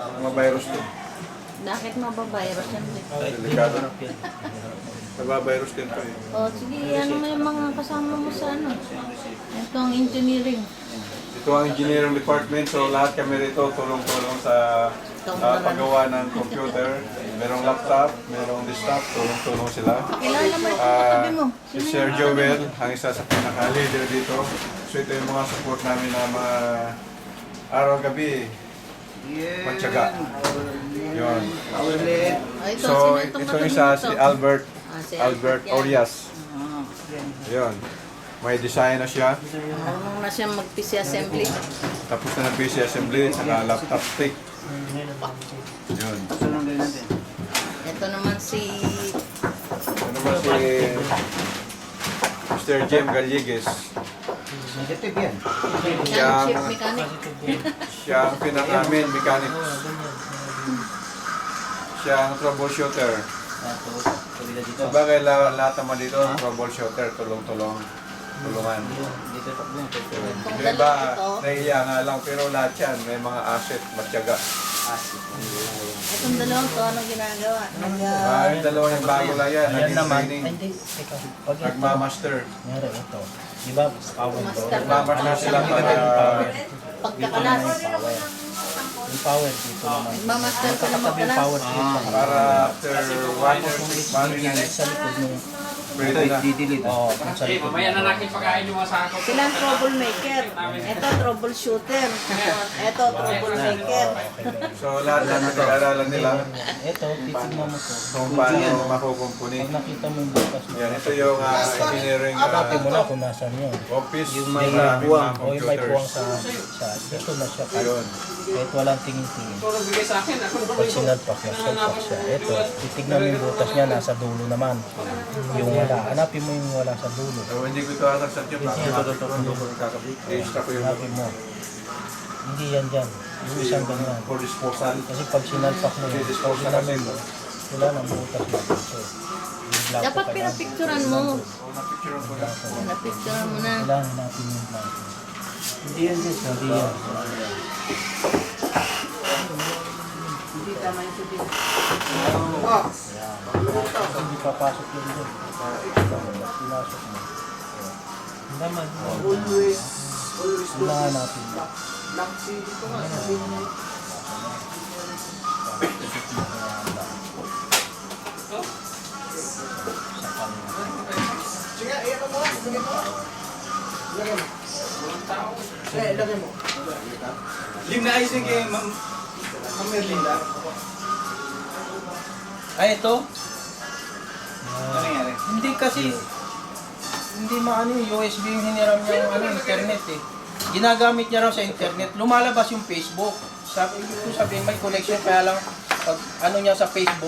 Mga virus to. Bakit mabavirus yan? Delikado na. Nagbavirus din to eh. O, sige, ano mo yung mga kasama mo sa ano? Ito ang engineering. Ito ang engineering department, so lahat kami rito tulong-tulong sa paggawa ng computer. Merong laptop, merong desktop, tulong-tulong sila. Pakilala mo ito katabi mo. Si Sir Joel, ang isa sa pinaka-leader dito. So ito yung mga support namin na mga araw-gabi. Matyaga. Yun. Ito, So sino ito itong yung katabi isa, mo si to? Albert. Si Albert yan. Orias. Yun. May design na siya. Marunong na siyang mag-PC assembly. Tapos na ng PC assembly, saka laptop stick. Yun. Ito naman si... Ano naman si Mr. Jem Gallegues. Negative yan. Yan, chief mechanic. Siya ang pinaka-main mechanic. Siya ang troubleshooter. Sabagay lahat naman dito, troubleshooter, tulong-tulong. Tulungan. Kung Yung iba, dalawa ito, nahiya nga lang, pero lahat yan, may mga asset, matyaga. itong dalawang to, anong ginagawa? Yung dalawa yung bago lang yan, Ayan naging naman. training. Ay, hindi. Teka. Pag ito, Nagmamaster. nangyari ito. Di ba, power to? Master. Nagmamaster sila para Pagkakalas. Yung power dito naman. Nagmamaster ka na Katabi yung magkalas. power dito. para after 1 or 6 months, Sa likod nung... pwede na. Oo, kung sa likod. Mamaya na natin pagkain yung mga sako. Sila ang troublemaker. Ito, troubleshooter. Ito, troublemaker. So lahat na nag-aaralan nila Ito, titignan mo to. kung paano makukumpuni. Pag nakita mo yung bukas mo, Yan, ito yung engineering hanapin mo na kung nasan yun. office. Yung may Maraming puwang, mga o yung may puwang computers. sa ito na siya. Ayun. Kahit walang tingin-tingin. Ito nagbigay sa akin. Pag sinalpak na, salpak siya. Ito, titignan mo yung butas niya, nasa dulo naman. Yung wala, hanapin mo yung wala sa dulo. So hindi ko ito anak yung extra ko yung Hanapin mo. Hindi yan dyan. Yung isang ganyan. for disposal. Kasi pag sinalpak mo yun, pag sinalpak mo, wala nang butas na dito. Yung black Dapat pa lang. pinapicturan mo. Na-picture ko na. Pinapicturan mo na. Kailangan hanapin yung black. Hindi yan dyan. Hindi yan. Hindi papasok yun dyan. Pinasok mo. Naman. Kailangan natin. Lim na ayos kay Ma'am Merlinda. Ay, ito? Ano nangyari? Hindi kasi, hindi maano yung USB yung hiniram niya yung internet eh. Ginagamit niya raw sa internet, lumalabas yung Facebook. Sabi may connection kaya lang pag ano niya sa Facebook.